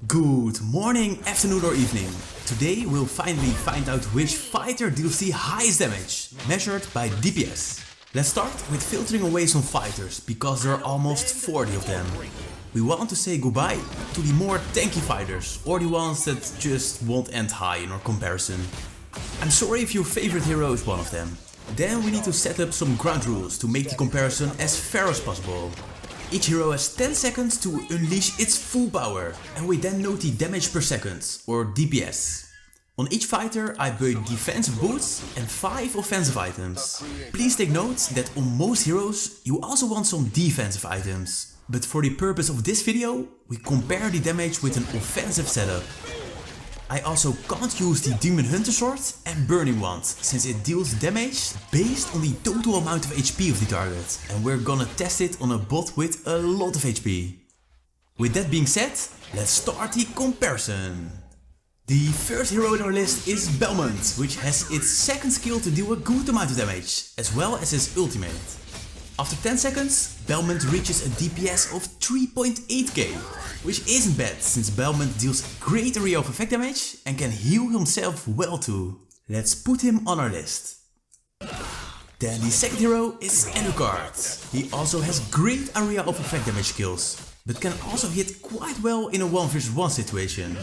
Good morning, afternoon or evening. Today we'll finally find out which fighter deals the highest damage, measured by DPS. Let's start with filtering away some fighters, because there are almost 40 of them. We want to say goodbye to the more tanky fighters, or the ones that just won't end high in our comparison. I'm sorry if your favorite hero is one of them. Then we need to set up some ground rules to make the comparison as fair as possible. Each hero has 10 seconds to unleash its full power, and we then note the damage per second, or DPS. On each fighter I buy defensive boots and 5 offensive items. Please take note that on most heroes you also want some defensive items, but for the purpose of this video we compare the damage with an offensive setup. I also can't use the Demon Hunter Sword and Burning Wand, since it deals damage based on the total amount of HP of the target, and we're gonna test it on a bot with a lot of HP. With that being said, let's start the comparison. The first hero in our list is Balmond, which has its second skill to deal a good amount of damage, as well as his ultimate. After 10 seconds, Balmond reaches a DPS of 3.8k, which isn't bad since Balmond deals a great area of effect damage and can heal himself well too. Let's put him on our list. Then the second hero is Alucard. He also has great area of effect damage skills, but can also hit quite well in a 1 vs 1 situation.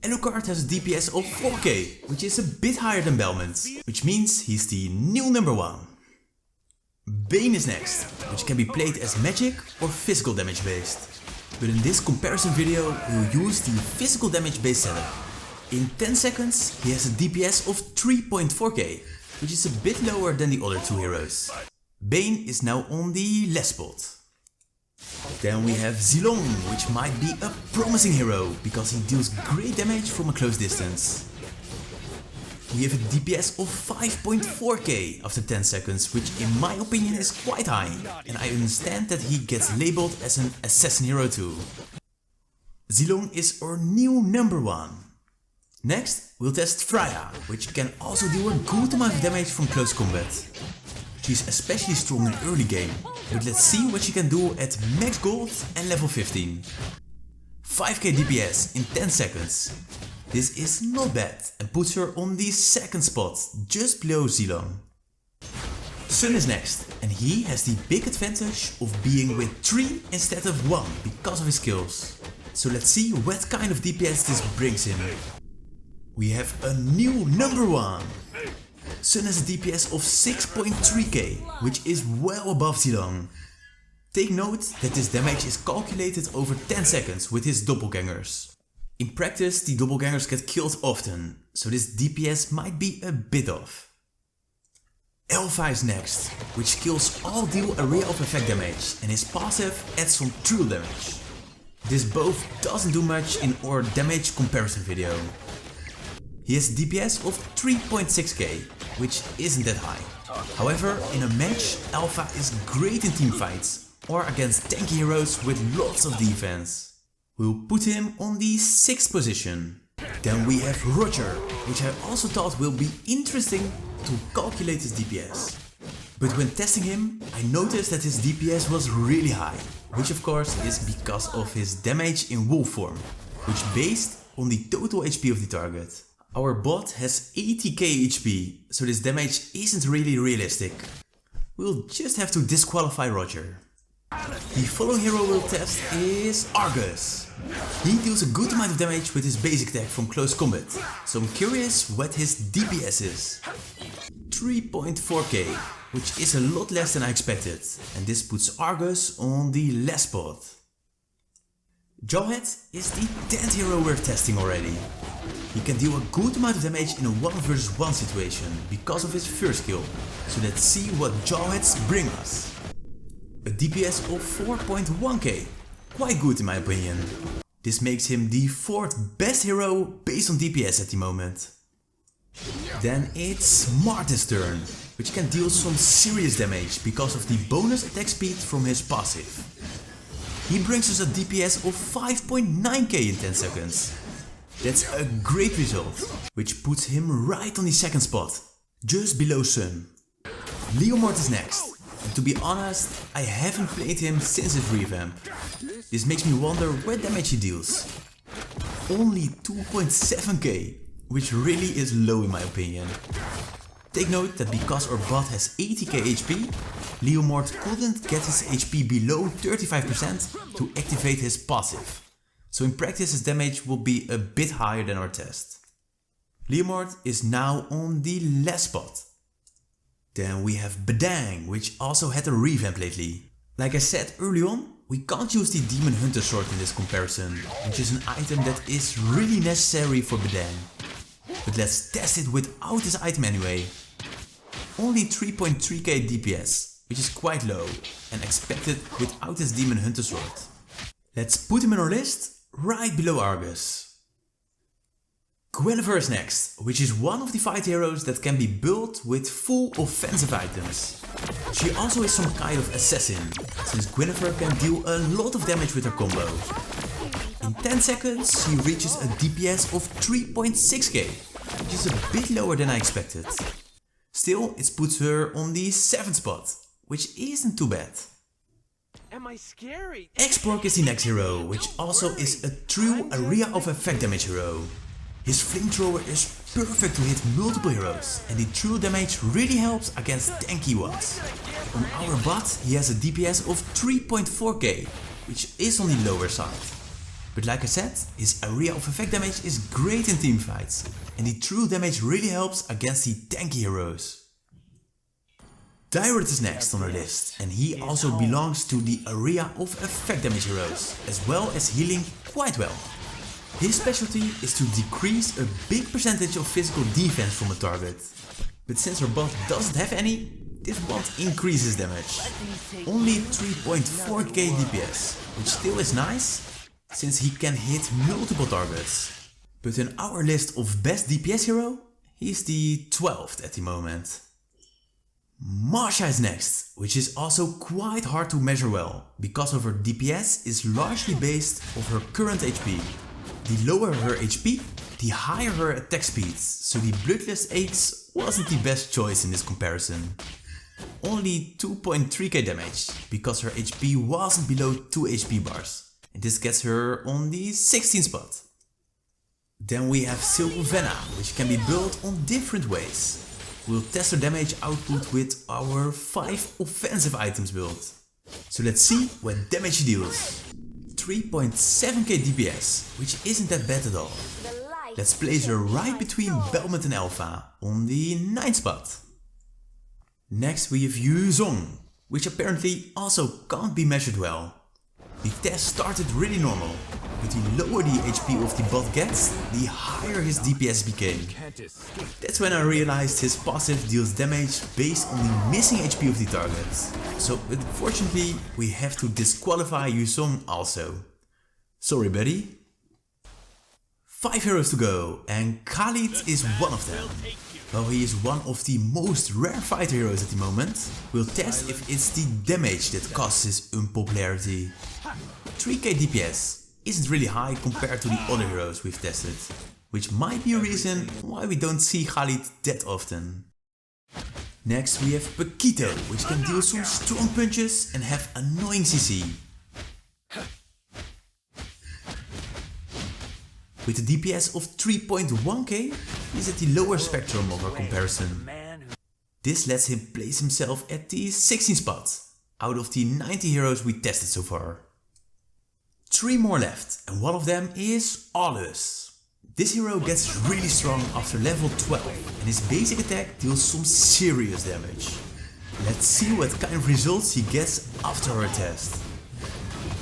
Alucard has a DPS of 4k, which is a bit higher than Balmond, which means he's the new number 1. Bane is next, which can be played as magic or physical damage based. But in this comparison video we'll use the physical damage based setup. In 10 seconds he has a DPS of 3.4k, which is a bit lower than the other two heroes. Bane is now on the last spot. Then we have Zilong, which might be a promising hero, because he deals great damage from a close distance. We have a DPS of 5.4k after 10 seconds, which in my opinion is quite high, and I understand that he gets labeled as an assassin hero too. Zilong is our new number 1. Next we'll test Freya, which can also do a good amount of damage from close combat. She's especially strong in early game, but let's see what she can do at max gold and level 15. 5k DPS in 10 seconds. This is not bad and puts her on the second spot, just below Zilong. Sun is next, and he has the big advantage of being with 3 instead of 1 because of his skills. So let's see what kind of DPS this brings him. We have a new number 1. Sun has a DPS of 6.3k, which is well above Zilong. Take note that this damage is calculated over 10 seconds with his doppelgangers. In practice the doppelgangers get killed often, so this DPS might be a bit off. Alpha is next, which kills all deal area of effect damage, and his passive adds some true damage. This both doesn't do much in our damage comparison video. He has a DPS of 3.6k, which isn't that high. However, in a match, Alpha is great in teamfights, or against tanky heroes with lots of defense. We'll put him on the 6th position. Then we have Roger, which I also thought will be interesting to calculate his DPS. But when testing him, I noticed that his DPS was really high, which of course is because of his damage in wolf form, which based on the total HP of the target. Our bot has 80k HP, so this damage isn't really realistic. We'll just have to disqualify Roger. The following hero we'll test is Argus. He deals a good amount of damage with his basic attack from close combat, so I'm curious what his DPS is. 3.4k, which is a lot less than I expected, and this puts Argus on the last spot. Jawhead is the 10th hero we're testing already. He can deal a good amount of damage in a 1 vs 1 situation because of his first skill, so let's see what Jawheads bring us. A DPS of 4.1k, quite good in my opinion. This makes him the 4th best hero based on DPS at the moment. Then it's Martis' turn, which can deal some serious damage because of the bonus attack speed from his passive. He brings us a DPS of 5.9k in 10 seconds. That's a great result, which puts him right on the 2nd spot, just below Sun. Leomord is next. And to be honest, I haven't played him since his revamp. This makes me wonder what damage he deals. only 2.7k, which really is low in my opinion. Take note that because our bot has 80k HP, Leomord couldn't get his HP below 35% to activate his passive. So in practice his damage will be a bit higher than our test. Leomord is now on the last spot. Then we have Badang, which also had a revamp lately. Like I said early on, we can't use the Demon Hunter sword in this comparison, which is an item that is really necessary for Badang. But let's test it without this item anyway. Only 3.3k DPS, which is quite low and expected without this Demon Hunter sword. Let's put him in our list right below Argus. Guinevere is next, which is one of the fight heroes that can be built with full offensive items. She also is some kind of assassin, since Guinevere can deal a lot of damage with her combo. In 10 seconds she reaches a DPS of 3.6k, which is a bit lower than I expected. Still, it puts her on the 7th spot, which isn't too bad. Am I scary? X.Borg is the next hero, which also is a true area of effect damage hero. His flamethrower is perfect to hit multiple heroes, and the true damage really helps against tanky ones. On our bot he has a DPS of 3.4k, which is on the lower side. But like I said, his area of effect damage is great in teamfights, and the true damage really helps against the tanky heroes. Dyroth is next on our list, and he also belongs to the area of effect damage heroes, as well as healing quite well. His specialty is to decrease a big percentage of physical defense from a target. But since our bot doesn't have any, this won't increase his damage. Only 3.4k DPS, which still is nice, since he can hit multiple targets. But in our list of best DPS hero, he's the 12th at the moment. Masha is next, which is also quite hard to measure well, because of her DPS is largely based off her current HP. The lower her HP, the higher her attack speeds, so the Bloodlust Axe wasn't the best choice in this comparison. Only 2.3k damage, because her HP wasn't below 2 HP bars, and this gets her on the 16th spot. Then we have Silvana, which can be built on different ways. We'll test her damage output with our 5 offensive items build. So let's see what damage she deals. 3.7k DPS, which isn't that bad at all. Let's place her right between Balmond and Alpha, on the 9th spot. Next we have Zhong, which apparently also can't be measured well. The test started really normal, but the lower the HP of the bot gets, the higher his DPS became. That's when I realized his passive deals damage based on the missing HP of the target. So unfortunately we have to disqualify Zhong also. Sorry buddy. 5 heroes to go, and Khaleed is one of them. Though he is one of the most rare fighter heroes at the moment, we'll test if it's the damage that causes his unpopularity. 3k DPS isn't really high compared to the other heroes we've tested, which might be a reason why we don't see Khaleed that often. Next we have Paquito, which can deal some strong punches and have annoying CC. With a DPS of 3.1k, he's at the lower spectrum of our comparison. This lets him place himself at the 16th spot, out of the 90 heroes we tested so far. 3 more left, and one of them is Aulus. This hero gets really strong after level 12, and his basic attack deals some serious damage. Let's see what kind of results he gets after our test.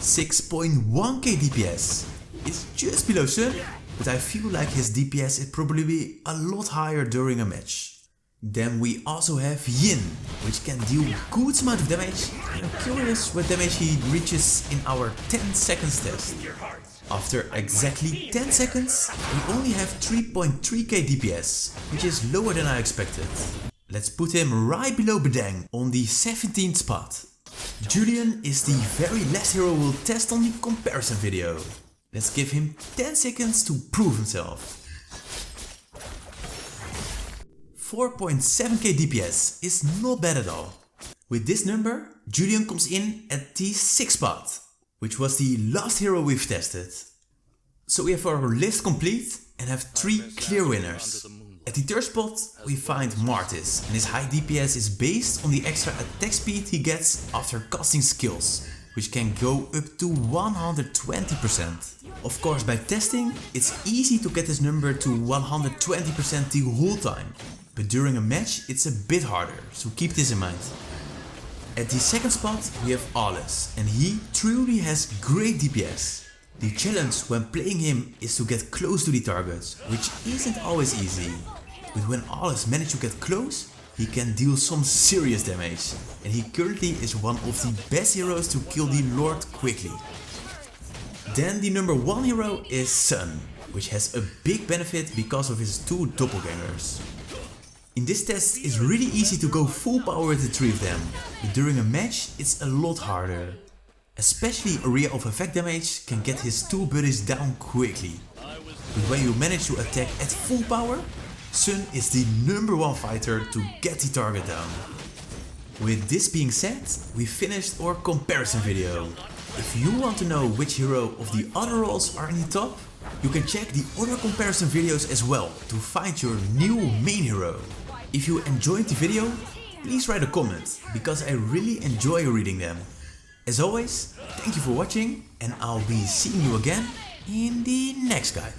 6.1k DPS. It's just below Sun, but I feel like his DPS is probably a lot higher during a match. Then we also have Yin, which can deal good amount of damage, and I'm curious what damage he reaches in our 10 seconds test. After exactly 10 seconds, we only have 3.3k DPS, which is lower than I expected. Let's put him right below Badang on the 17th spot. Julian is the very last hero we'll test on the comparison video. Let's give him 10 seconds to prove himself. 4.7k DPS is not bad at all. With this number, Julian comes in at the 6th spot, which was the last hero we've tested. So we have our list complete and have 3 clear winners. At the third spot we find Martis, and his high DPS is based on the extra attack speed he gets after casting skills, which can go up to 120%. Of course, by testing it's easy to get this number to 120% the whole time, but during a match it's a bit harder, so keep this in mind. At the second spot we have Aulus, and he truly has great DPS. The challenge when playing him is to get close to the targets, which isn't always easy. But when Aulus manages to get close, he can deal some serious damage, and he currently is one of the best heroes to kill the Lord quickly. Then the number 1 hero is Sun, which has a big benefit because of his 2 doppelgangers. In this test it's really easy to go full power with the 3 of them, but during a match it's a lot harder. Especially Area of Effect damage can get his 2 buddies down quickly. But when you manage to attack at full power, Sun is the number 1 fighter to get the target down. With this being said, we finished our comparison video. If you want to know which hero of the other roles are in the top, you can check the other comparison videos as well to find your new main hero. If you enjoyed the video, please write a comment, because I really enjoy reading them. As always, thank you for watching, and I'll be seeing you again in the next guide.